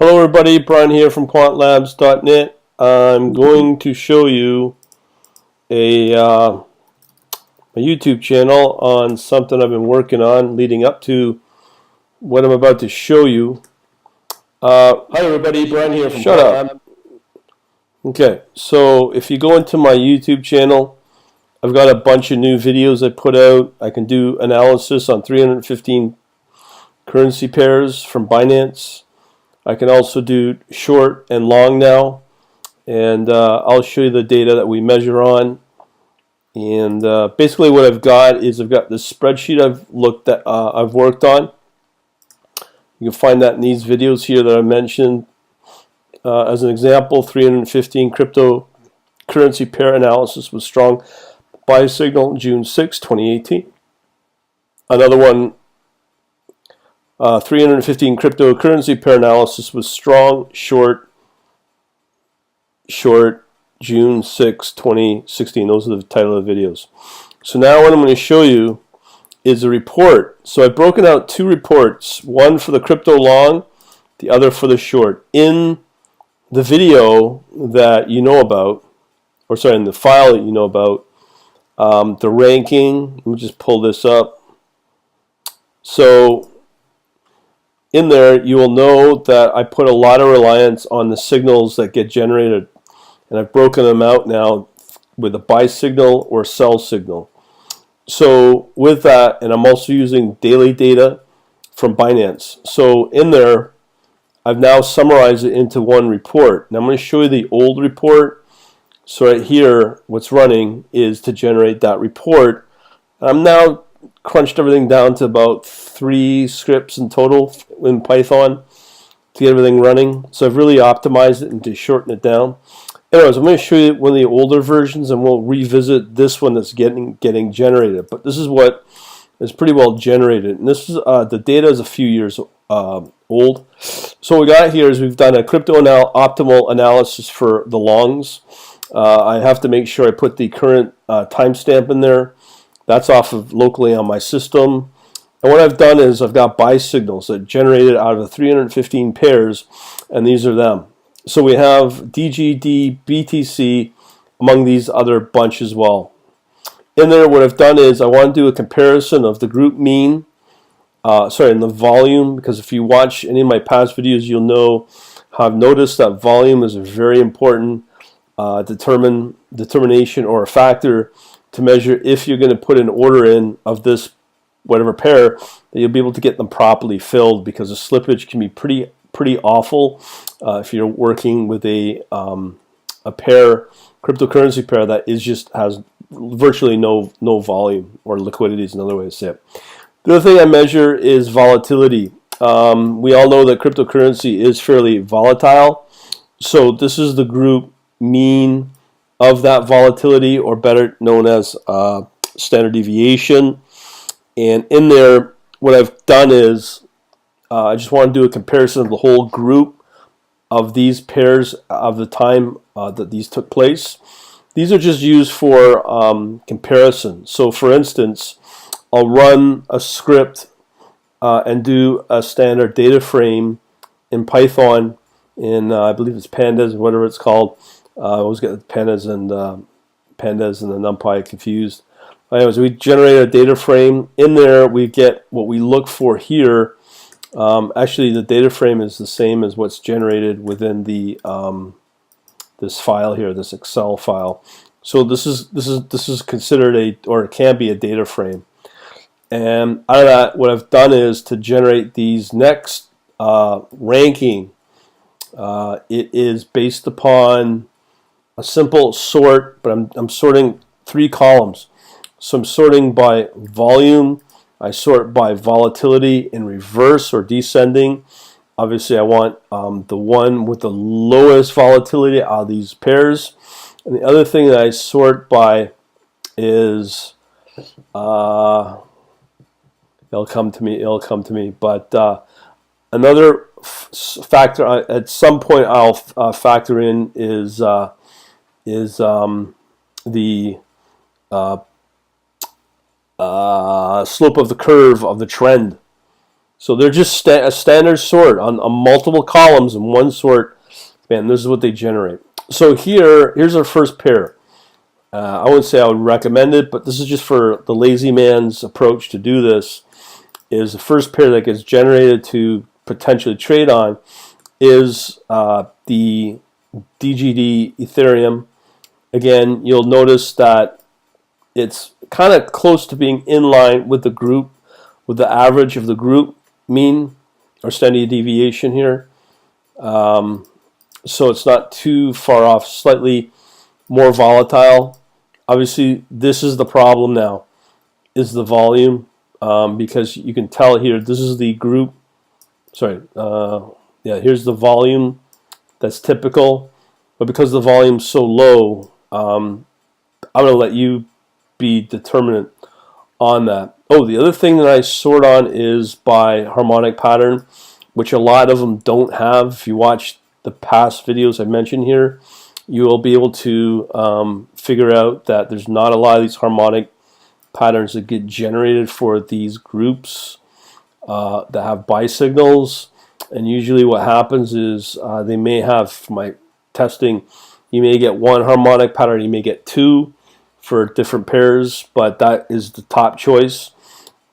Hello everybody, Brian here from quantlabs.net. I'm going to show you a YouTube channel on something I've been working on leading up to what I'm about to show you. Hi everybody, Brian here from Shut up. Okay, so if you go into my YouTube channel, I've got a bunch of new videos I put out. I can do analysis on 315 currency pairs from Binance. I can also do short and long now, and I'll show you the data that we measure on. And basically, what I've got is I've got this spreadsheet I've worked on. You can find that in these videos here that I mentioned. As an example, 315 cryptocurrency pair analysis with strong buy signal June 6, 2018. Another one. 315 cryptocurrency pair analysis with strong short June 6, 2016. Those are the title of the videos. So now what I'm going to show you is a report. So I've broken out two reports, one for the crypto long, the other for the short. In the video that you know about, or sorry, in the file that you know about, the ranking, let me just pull this up. So in there, you will know that I put a lot of reliance on the signals that get generated, and I've broken them out now with a buy signal or sell signal. So with that, and I'm also using daily data from Binance. So in there, I've now summarized it into one report. Now I'm going to show you the old report. So right here, what's running is to generate that report. I'm now crunched everything down to about 3 scripts in total in Python to get everything running. So I've really optimized it and to shorten it down. Anyways, I'm going to show you one of the older versions, and we'll revisit this one that's getting generated. But this is what is pretty well generated, and this is the data is a few years old. So what we got here is we've done a optimal analysis for the longs. I have to make sure I put the current timestamp in there. That's off of locally on my system. And what I've done is I've got buy signals that generated out of the 315 pairs, and these are them. So we have DGD, BTC, among these other bunch as well. In there, what I've done is I want to do a comparison of the group mean, and the volume, because if you watch any of my past videos, you'll know how I've noticed that volume is a very important determination or a factor to measure if you're going to put an order in of this whatever pair, that you'll be able to get them properly filled, because the slippage can be pretty awful if you're working with a cryptocurrency pair that has virtually no volume, or liquidity is another way to say it. The other thing I measure is volatility. We all know that cryptocurrency is fairly volatile, so this is the group mean of that volatility, or better known as standard deviation. And in there, what I've done is I just want to do a comparison of the whole group of these pairs of the time that these took place. These are just used for comparison. So for instance, I'll run a script and do a standard data frame in Python in I believe it's Pandas, whatever it's called. I always get Pandas and the NumPy confused. Anyways, we generate a data frame. In there, we get what we look for here. Actually, the data frame is the same as what's generated within the this file here, this Excel file. So this is considered or it can be a data frame. And out of that, what I've done is to generate these next ranking. It is based upon a simple sort, but I'm sorting 3 columns. So I'm sorting by volume, I sort by volatility in reverse or descending. Obviously I want the one with the lowest volatility out of these pairs. And the other thing that I sort by is it'll come to me, but another factor at some point I'll factor in is the slope of the curve of the trend. So they're just a standard sort on multiple columns in one sort. Man, this is what they generate. So here's our first pair. I wouldn't say I would recommend it, but this is just for the lazy man's approach to do this. Is the first pair that gets generated to potentially trade on is the DGD Ethereum. Again, you'll notice that it's kind of close to being in line with the group, with the average of the group mean or standard deviation here. So it's not too far off, slightly more volatile. Obviously, this is the problem now, is the volume, because you can tell here, this is the group, here's the volume that's typical, but because the volume's so low, I'm going to let you be determinant on that. Oh, the other thing that I sort on is by harmonic pattern, which a lot of them don't have. If you watch the past videos I mentioned here, you will be able to figure out that there's not a lot of these harmonic patterns that get generated for these groups that have bisignals. And usually what happens is they may have, for my testing, you may get one harmonic pattern, you may get two for different pairs, but that is the top choice.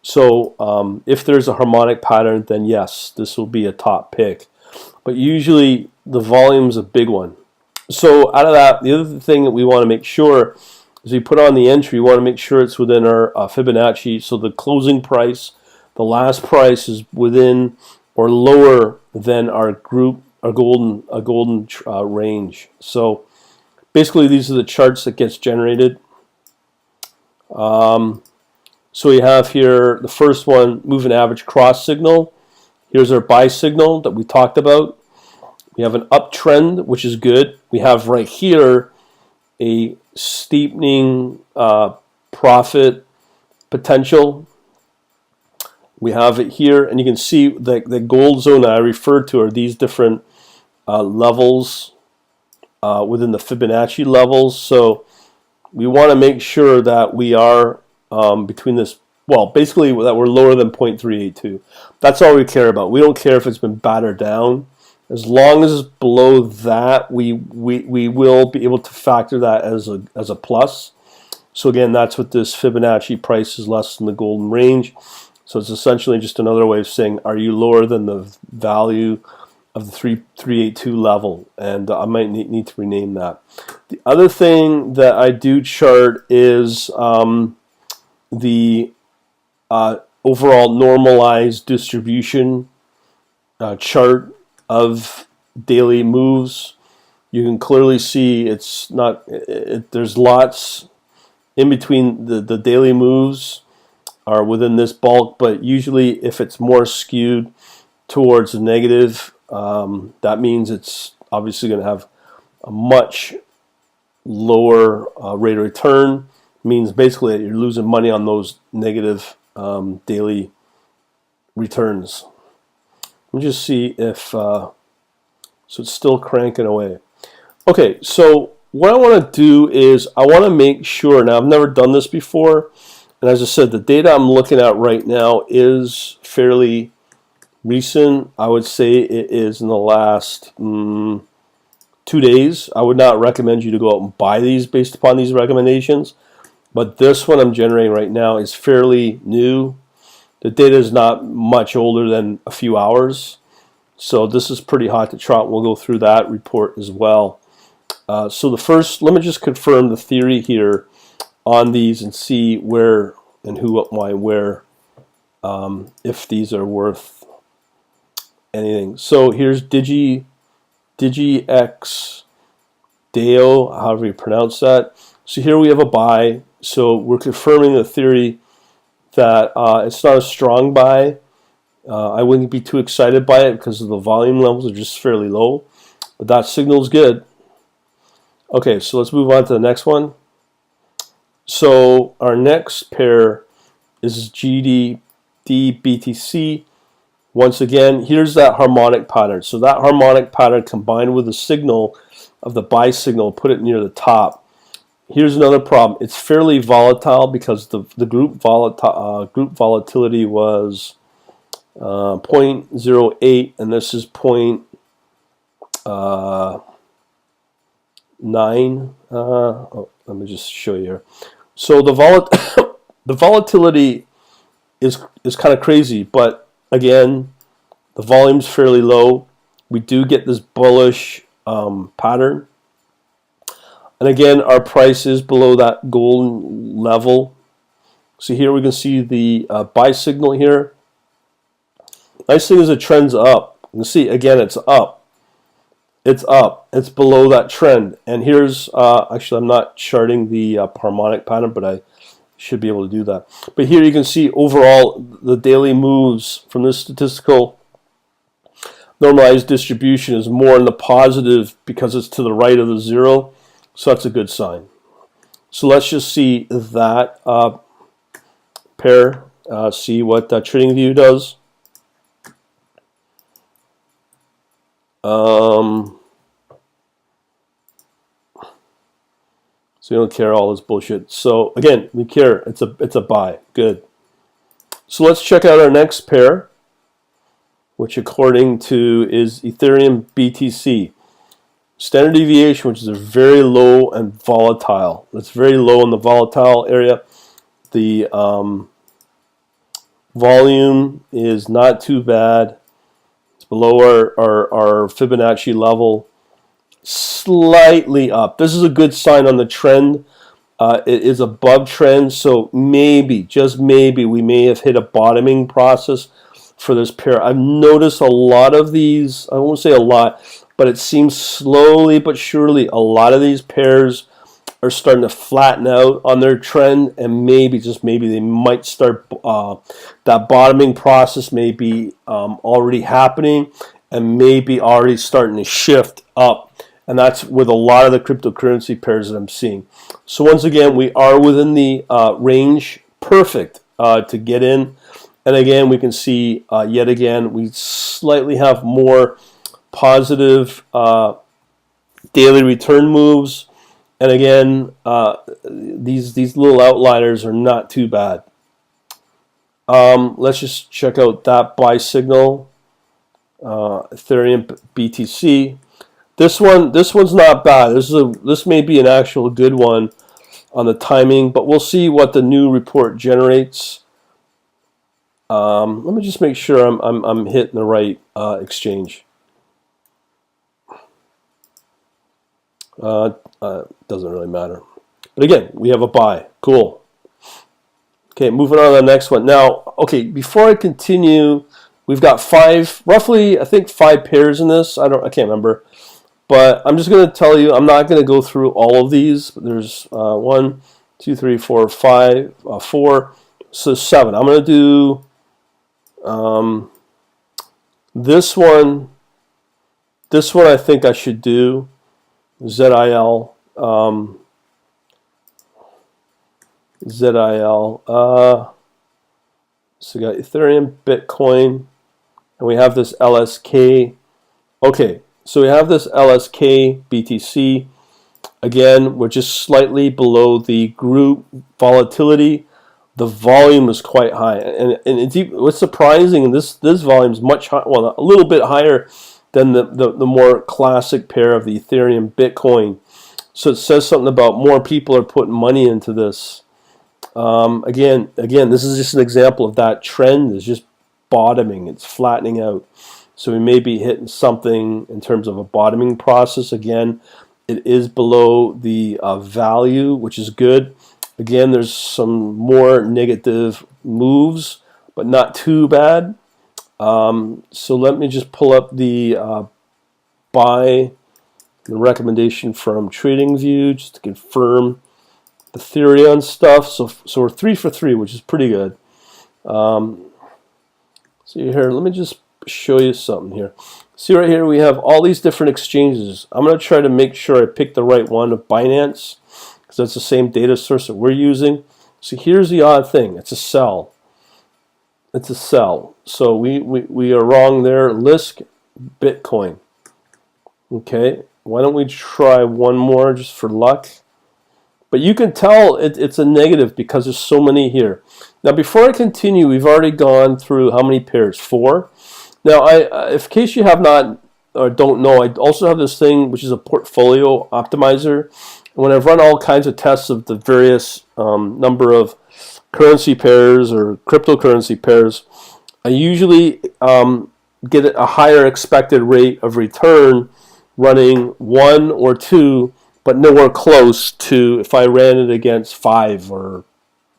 So if there's a harmonic pattern, then yes, this will be a top pick. But usually the volume's a big one. So out of that, the other thing that we want to make sure is we put on the entry, we want to make sure it's within our Fibonacci. So the closing price, the last price is within or lower than our group, a golden range. So basically these are the charts that gets generated. So we have here the first one, moving average cross signal. Here's our buy signal that we talked about. We have an uptrend, which is good. We have right here a steepening profit potential. We have it here, and you can see the gold zone that I referred to are these different levels within the Fibonacci levels. So we want to make sure that we are between this, well, basically that we're lower than 0.382. That's all we care about. We don't care if it's been battered down. As long as it's below that, we will be able to factor that as a plus. So again, that's what this Fibonacci price is less than the golden range. So it's essentially just another way of saying, are you lower than the value of the 382 level? And I might need to rename that. The other thing that I do chart is the overall normalized distribution chart of daily moves. You can clearly see it's not, there's lots in between the daily moves are within this bulk, but usually if it's more skewed towards the negative, that means it's obviously going to have a much lower rate of return. Means basically that you're losing money on those negative daily returns. Let me just see if, so it's still cranking away. Okay, so what I want to do is I want to make sure, now I've never done this before, and as I said, the data I'm looking at right now is fairly recent. I would say it is in the last 2 days. I would not recommend you to go out and buy these based upon these recommendations, but this one I'm generating right now is fairly new. The data is not much older than a few hours, so this is pretty hot to trot. We'll go through that report as well. So the first, let me just confirm the theory here on these and see where and who, what, why, where, if these are worth anything. So here's DigiX Deo, however you pronounce that. So here we have a buy. So we're confirming the theory that it's not a strong buy. I wouldn't be too excited by it because of the volume levels are just fairly low, but that signal is good. Okay, so let's move on to the next one. So our next pair is GDD BTC. Once again, here's that harmonic pattern. So that harmonic pattern combined with the signal of the buy signal, put it near the top. Here's another problem. It's fairly volatile because the group volatility was 0.08, and this is 0.9. Let me just show you here. So the the volatility is kind of crazy, but again, the volume's fairly low. We do get this bullish pattern, and again, our price is below that golden level. So here we can see the buy signal here. Nice thing is the trend's up. You can see again, it's up. It's up. It's below that trend. And here's actually, I'm not charting the harmonic pattern, but I should be able to do that. But here you can see overall the daily moves from this statistical normalized distribution is more in the positive because it's to the right of the zero. So that's a good sign. So let's just see that pair, see what TradingView does. So you don't care all this bullshit. So again, we care. It's a buy. Good. So let's check out our next pair, which according to is Ethereum BTC. Standard deviation, which is a very low and volatile. It's very low in the volatile area. The volume is not too bad. It's below our Fibonacci level. Slightly up. This is a good sign on the trend. It is above trend, so maybe, just maybe, we may have hit a bottoming process for this pair. I've noticed a lot of these, I won't say a lot, but it seems slowly but surely a lot of these pairs are starting to flatten out on their trend, and maybe, just maybe, they might start, that bottoming process may be already happening and maybe already starting to shift up. And that's with a lot of the cryptocurrency pairs that I'm seeing. So once again, we are within the range, perfect to get in. And again, we can see yet again, we slightly have more positive daily return moves. And again, these little outliers are not too bad. Let's just check out that buy signal, Ethereum BTC. This one's not bad. This may be an actual good one on the timing, but we'll see what the new report generates. Let me just make sure I'm hitting the right exchange. Doesn't really matter. But again, we have a buy. Cool. Okay, moving on to the next one. Now, okay, before I continue, we've got roughly, I think 5 pairs in this. I can't remember. But I'm just going to tell you, I'm not going to go through all of these. There's 1, 2, 3, 4, 5, 4, so 7. I'm going to do this one. This one I think I should do, ZIL. ZIL. So we got Ethereum, Bitcoin, and we have this LSK. Okay. So we have this LSK BTC. Again, we're just slightly below the group volatility. The volume is quite high, and what's surprising, this volume is much high, well, a little bit higher than the more classic pair of the Ethereum Bitcoin. So it says something about more people are putting money into this. Again, this is just an example of that trend is just bottoming. It's flattening out. So we may be hitting something in terms of a bottoming process. Again, it is below the value, which is good. Again, there's some more negative moves, but not too bad. So let me just pull up the buy, the recommendation from TradingView just to confirm the theory on stuff. So we're 3 for 3, which is pretty good. See here, let me just show you something here. See right here, we have all these different exchanges. I'm going to try to make sure I pick the right one of Binance, because that's the same data source that we're using. So here's the odd thing. It's a sell. It's a sell. So we are wrong there. Lisk Bitcoin. Okay, why don't we try one more just for luck? But you can tell it's a negative because there's so many here. Now, before I continue, we've already gone through how many pairs? 4. Now, if in case you have not or don't know, I also have this thing which is a portfolio optimizer. And when I've run all kinds of tests of the various number of currency pairs or cryptocurrency pairs, I usually get a higher expected rate of return running 1 or 2, but nowhere close to if I ran it against 5 or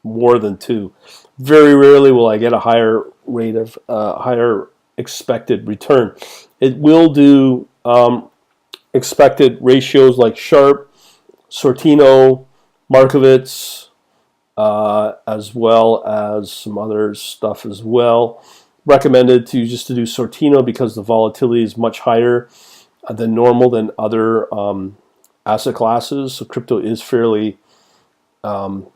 more than 2. Very rarely will I get a higher rate of higher expected return. It will do expected ratios like Sharpe, Sortino, Markowitz, as well as some other stuff as well. Recommended to do Sortino because the volatility is much higher than normal than other asset classes. So crypto is fairly volatile.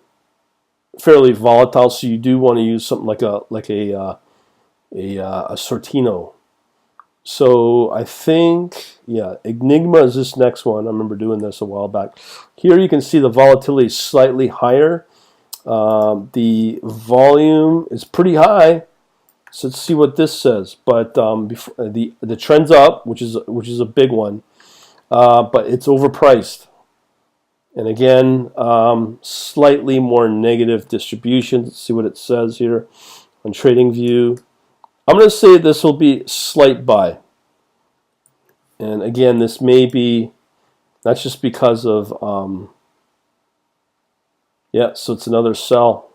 So you do want to use something like a Sortino. So I think, yeah, Enigma is this next one. I remember doing this a while back. Here you can see the volatility is slightly higher. The volume is pretty high. So let's see what this says. But before, the trend's up, which is a big one, but it's overpriced. And again, slightly more negative distribution. Let's see what it says here on TradingView. I'm going to say this will be slight buy. And again, this may be, that's just because of, yeah, so it's another sell.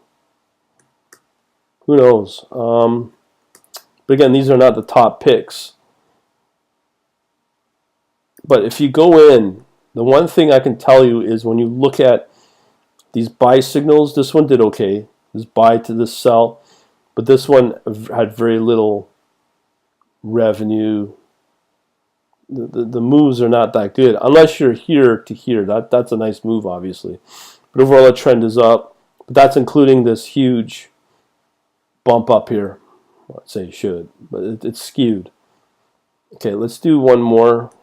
Who knows? But again, these are not the top picks. But if you go in, the one thing I can tell you is when you look at these buy signals, this one did okay. This buy to this sell. But this one had very little revenue. The moves are not that good unless you're here to here. That's a nice move, obviously. But overall, the trend is up. But that's including this huge bump up here. Well, I'd say it should, but it's skewed. Okay, let's do one more.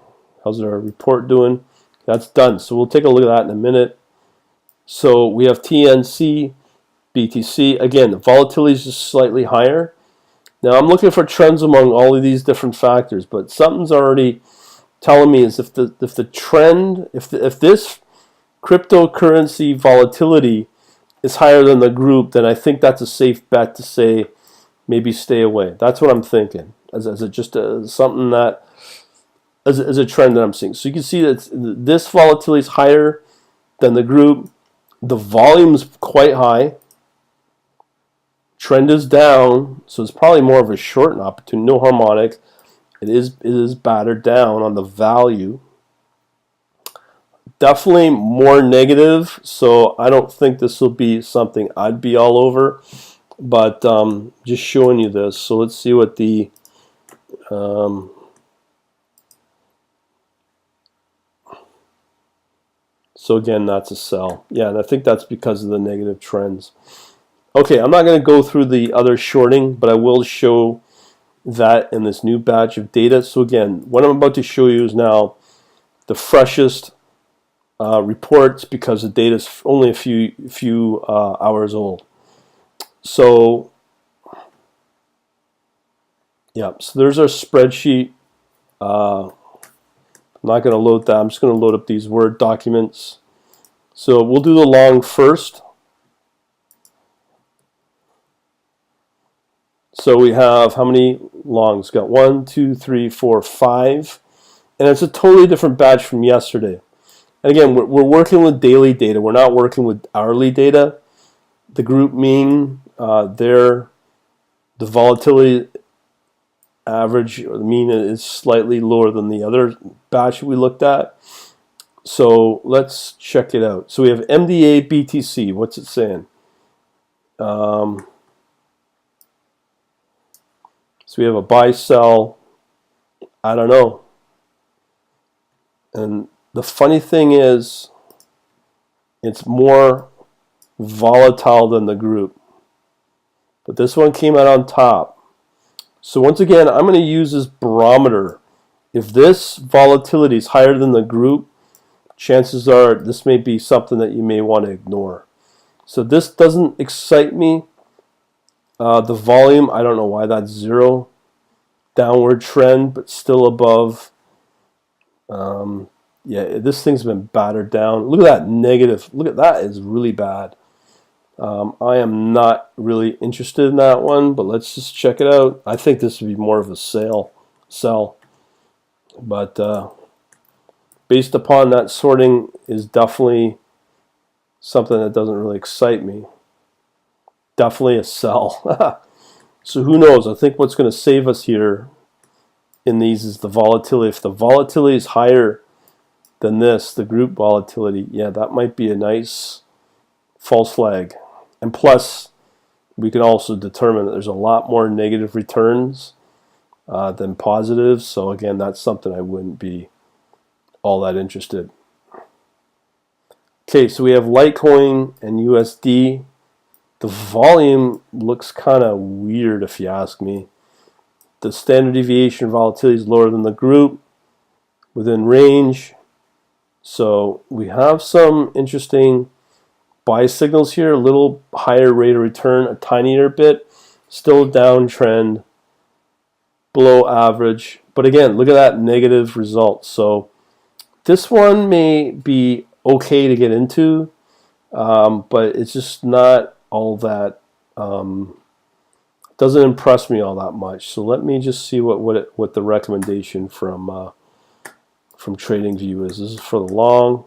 How's our report doing? That's done. So we'll take a look at that in a minute. So we have TNC. BTC, again, the volatility is just slightly higher. Now I'm looking for trends among all of these different factors, but something's already telling me is if the trend, if this cryptocurrency volatility is higher than the group, then I think that's a safe bet to say maybe stay away. That's what I'm thinking as something that as a trend that I'm seeing. So you can see that this volatility is higher than the group. The volume's quite high. Trend is down, so it's probably more of a short opportunity. No harmonic. It is battered down on the value. Definitely more negative, so I don't think this will be something I'd be all over. But just showing you this. So let's see what the so again, that's a sell. Yeah, and I think that's because of the negative trends. Okay, I'm not going to go through the other shorting, but I will show that in this new batch of data. So again, what I'm about to show you is now the freshest reports because the data is only a few hours old. So yeah, so there's our spreadsheet. I'm not going to load that. I'm just going to load up these Word documents. So we'll do the long first. So we have how many longs? Got 1, 2, 3, 4, 5. And it's a totally different batch from yesterday. And again, we're working with daily data. We're not working with hourly data. The group mean, the volatility average, or the mean, is slightly lower than the other batch we looked at. So let's check it out. So we have MDA BTC. What's it saying? So we have a buy sell. I don't know. And the funny thing is, it's more volatile than the group. But this one came out on top. So once again, I'm going to use this barometer. If this volatility is higher than the group, chances are this may be something that you may want to ignore. So this doesn't excite me. The volume, I don't know why that's 0. Downward trend, but still above. Yeah, this thing's been battered down. Look at that negative. Look at that, is really bad. I am not really interested in that one, but let's just check it out. I think this would be more of a sell. But based upon that sorting is definitely something that doesn't really excite me. Definitely a sell. So who knows? I think what's going to save us here in these is the volatility. If the volatility is higher than this, the group volatility, yeah, that might be a nice false flag. And plus, we can also determine that there's a lot more negative returns than positives. So again, that's something I wouldn't be all that interested. Okay, so we have Litecoin and USD. The volume looks kind of weird if you ask me. The standard deviation volatility is lower than the group, within range. So we have some interesting buy signals here, a little higher rate of return, a tinier bit, still downtrend, below average. But again, look at that negative result. So this one may be okay to get into, but it's just not all that, doesn't impress me all that much. So let me just see what the recommendation from TradingView is. This is for the long.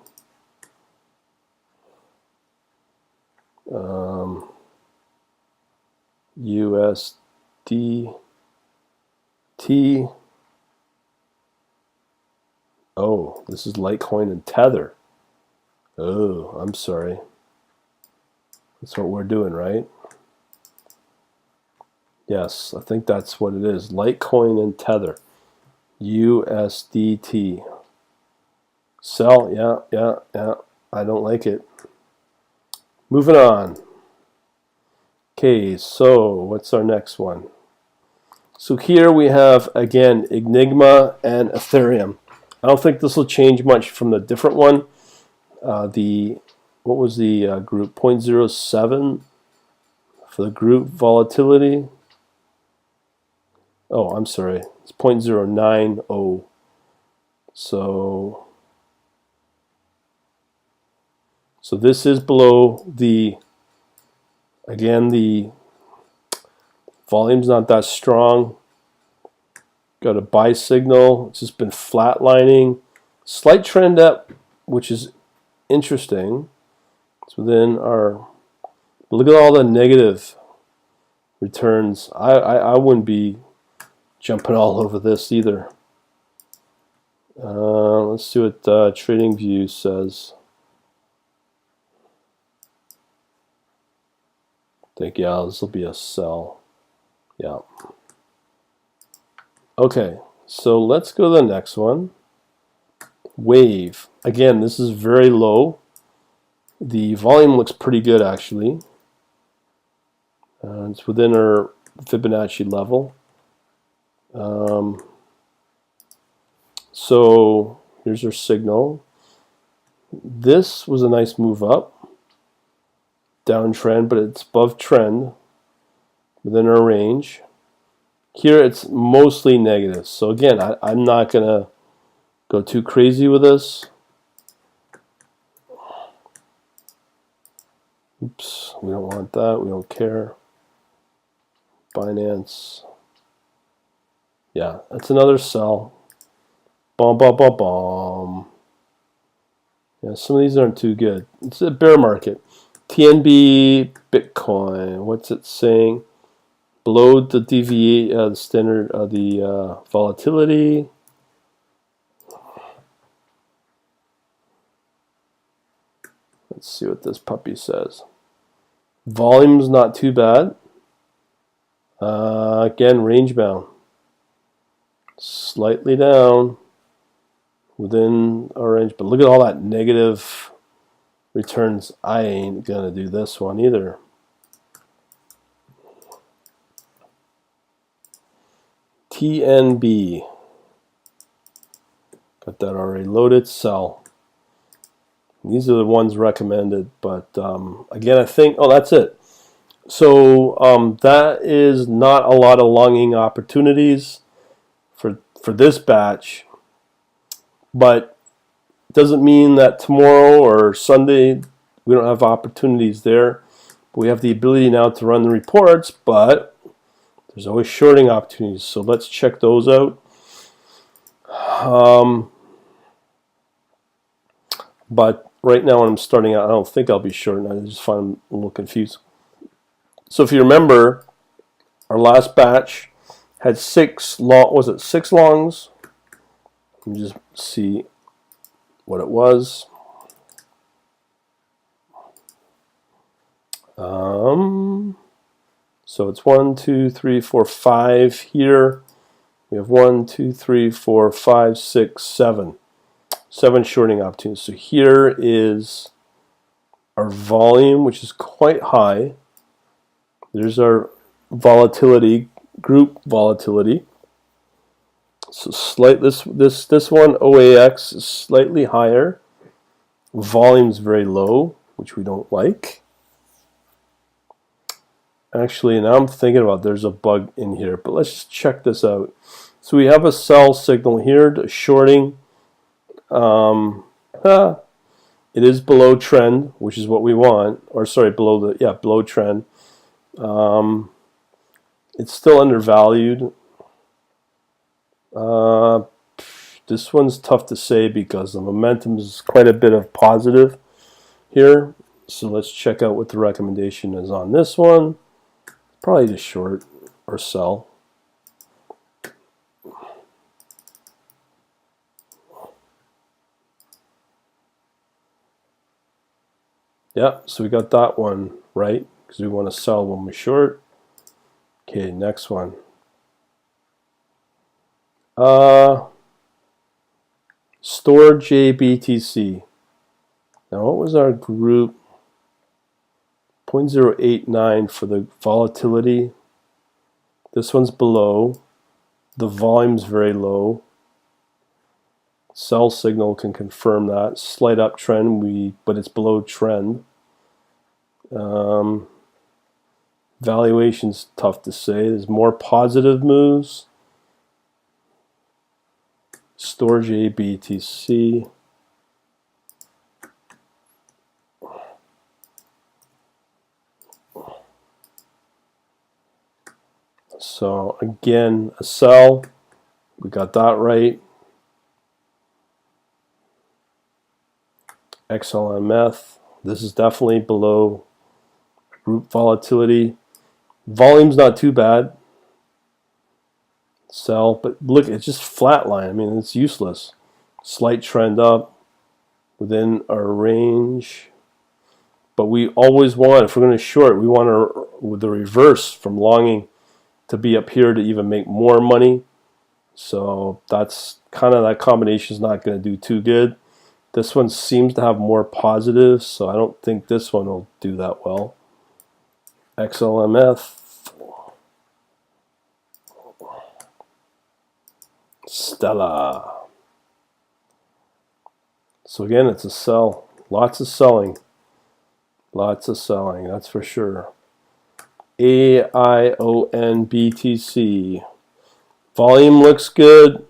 USDT. Oh, this is Litecoin and Tether. Oh, I'm sorry. That's what we're doing, right? Yes, I think that's what it is. Litecoin and Tether. USDT. Sell, yeah. I don't like it. Moving on. Okay, so what's our next one? So here we have, again, Enigma and Ethereum. I don't think this will change much from the different one. What was the group? 0.07 for the group volatility. Oh, I'm sorry. It's 0.090. So this is below the, again, the volume's not that strong. Got a buy signal. It's just been flatlining. Slight trend up, which is interesting. It's within our, look at all the negative returns. I wouldn't be jumping all over this either. Let's see what TradingView says. I think, yeah, this will be a sell. Yeah. Okay, so let's go to the next one. Wave. Again, this is very low. The volume looks pretty good, actually. It's within our Fibonacci level. So here's our signal. This was a nice move up. Downtrend, but it's above trend within our range. Here it's mostly negative. So again, I'm not going to go too crazy with this. Oops, we don't want that. We don't care. Binance. Yeah, that's another sell. Bomb, bomb, bomb, bomb. Yeah, some of these aren't too good. It's a bear market. TNB Bitcoin. What's it saying? Below the the standard of the volatility. Let's see what this puppy says. Volume's not too bad. Again, range bound. Slightly down within our range, but look at all that negative returns. I ain't gonna do this one either. TNB. Got that already loaded. Sell. These are the ones recommended, but again, I think, oh, that's it. So that is not a lot of longing opportunities for this batch, but it doesn't mean that tomorrow or Sunday we don't have opportunities there. We have the ability now to run the reports, but there's always shorting opportunities. So let's check those out. But right now when I'm starting out, I don't think I'll be shorting. I just find I'm a little confused. So if you remember, our last batch had 6 longs? Let me just see what it was. So it's 1, 2, 3, 4, 5 here. We have 1, 2, 3, 4, 5, 6, 7. 7 shorting opportunities. So here is our volume, which is quite high. There's our volatility, group volatility. So this one, OAX, is slightly higher. Volume's very low, which we don't like. Actually, now I'm thinking about there's a bug in here, but let's just check this out. So we have a sell signal here, shorting. It is below trend, which is what we want, or sorry, below trend. It's still undervalued. This one's tough to say because the momentum is quite a bit of positive here. So let's check out what the recommendation is on this one. Probably just short or sell. Yeah, so we got that one right because we want to sell when we're short. Okay, next one. Store JBTC. Now what was our group? 0.089 for the volatility. This one's below. The volume's very low. Sell signal can confirm that. Slight uptrend, but it's below trend. Valuation's tough to say. There's more positive moves. Store JBTC. So again, a sell. We got that right. XLMF. This is definitely below group volatility. Volume's not too bad. Sell, but look, it's just flatline. I mean, it's useless. Slight trend up within our range. But we always want, if we're going to short, we want the reverse from longing to be up here to even make more money. So that's kind of, that combination is not going to do too good. This one seems to have more positives, so I don't think this one will do that well. XLMF. Stella. So again, it's a sell. Lots of selling. Lots of selling, that's for sure. AIONBTC. Volume looks good.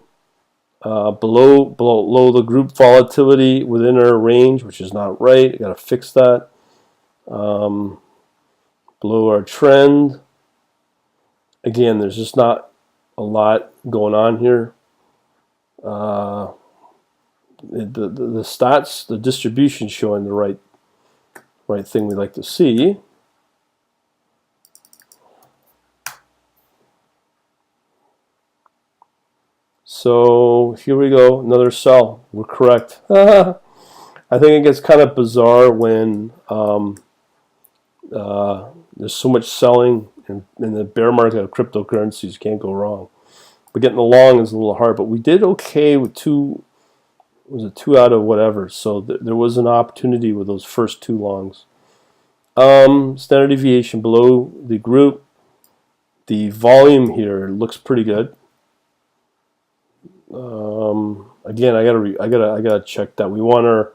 Below the group volatility within our range, which is not right. Got to fix that. Below our trend. Again, there's just not a lot going on here. The stats, the distribution showing the right thing we like to see. So here we go, another sell. We're correct. I think it gets kind of bizarre when there's so much selling in the bear market of cryptocurrencies. Can't go wrong. But getting the long is a little hard. But we did okay with 2 out of whatever. So there was an opportunity with those first 2 longs. Standard deviation below the group. The volume here looks pretty good. Again, I gotta check that. We want our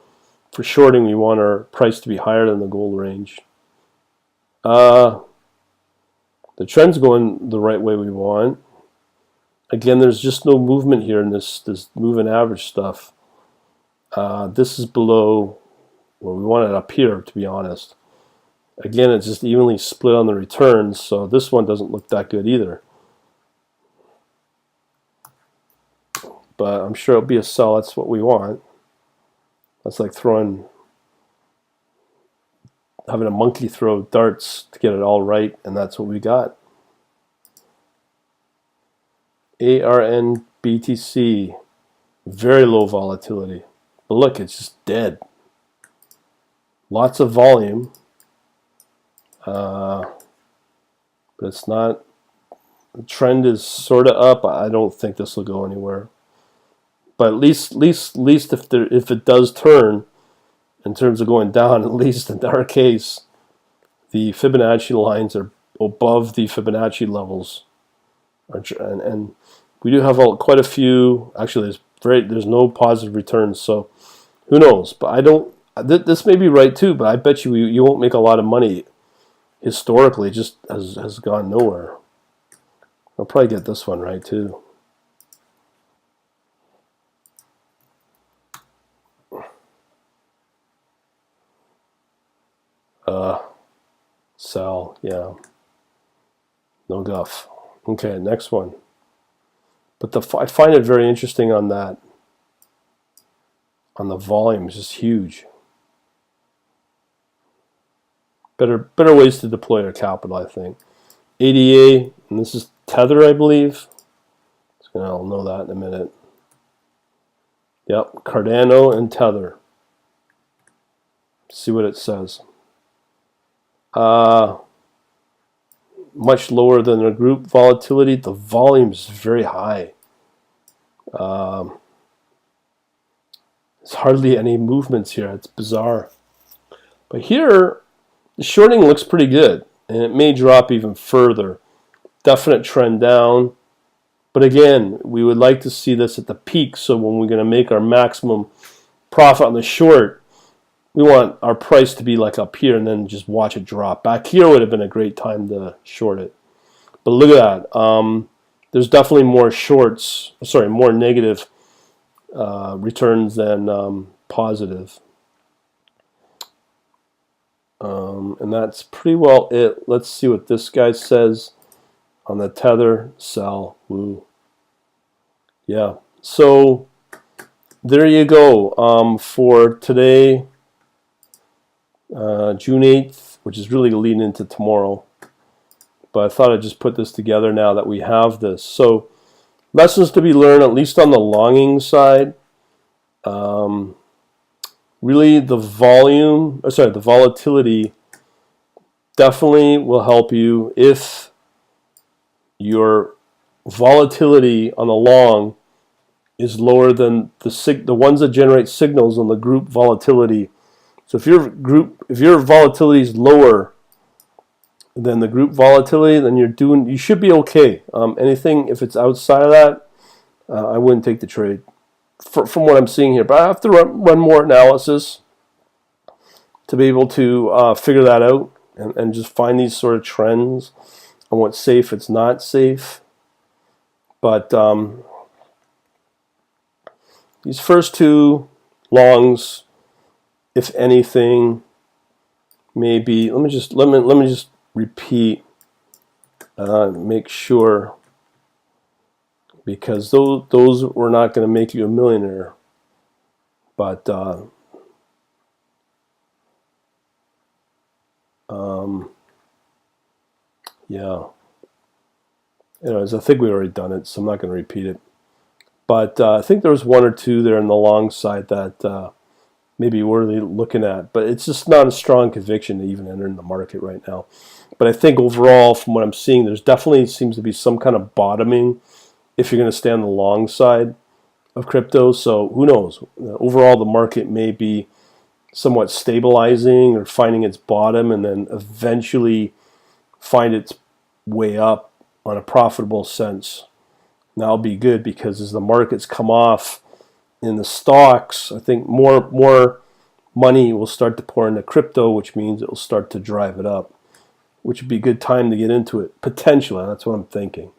for shorting, we want our price to be higher than the gold range. The trend's going the right way we want. Again, there's just no movement here in this moving average stuff. This is below where we want it up here, to be honest. Again, it's just evenly split on the returns, so this one doesn't look that good either. But I'm sure it'll be a sell. That's what we want. That's like having a monkey throw darts to get it all right, and that's what we got. ARN BTC, very low volatility. But look, it's just dead. Lots of volume. But it's not, the trend is sort of up. I don't think this will go anywhere. But at least if it does turn, in terms of going down, at least in our case, the Fibonacci lines are above the Fibonacci levels, and we do have quite a few. Actually, there's no positive returns, so who knows? But I don't. This may be right too, but I bet you won't make a lot of money. Historically, it just has gone nowhere. I'll probably get this one right too. Sell, yeah. No guff. Okay, next one. But I find it very interesting on that. On the volume, it's just huge. Better ways to deploy our capital, I think. ADA, and this is Tether, I believe. I'll know that in a minute. Yep, Cardano and Tether. See what it says. Much lower than the group volatility. The volume is very high. There's hardly any movements here. It's bizarre. But here, the shorting looks pretty good, and it may drop even further. Definite trend down. But again, we would like to see this at the peak, so when we're going to make our maximum profit on the short, we want our price to be like up here and then just watch it drop. Back here would have been a great time to short it. But look at that. There's definitely more more negative returns than positive. And that's pretty well it. Let's see what this guy says on the Tether. Sell. Woo. Yeah. So there you go. For today, June 8th, which is really leading into tomorrow. But I thought I'd just put this together now that we have this. So lessons to be learned, at least on the longing side. Really the volatility definitely will help you if your volatility on the long is lower than the ones that generate signals on the group volatility. So if your volatility is lower than the group volatility, then you should be okay. Anything if it's outside of that, I wouldn't take the trade from what I'm seeing here. But I have to run more analysis to be able to figure that out and just find these sort of trends on what's safe, it's not safe. But these first two longs, if anything, maybe let me just repeat, make sure, because those were not going to make you a millionaire, but yeah. Anyways, I think we already done it, so I'm not going to repeat it. But I think there was one or two there on the long side that maybe worthy looking at, but it's just not a strong conviction to even enter in the market right now. But I think overall, from what I'm seeing, there's definitely seems to be some kind of bottoming if you're going to stay on the long side of crypto. So who knows? Overall, the market may be somewhat stabilizing or finding its bottom and then eventually find its way up on a profitable sense. And that'll be good, because as the markets come off in the stocks, I think more money will start to pour into crypto, which means it will start to drive it up, which would be a good time to get into it, potentially. That's what I'm thinking.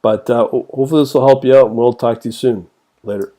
But hopefully this will help you out, and we'll talk to you soon. Later.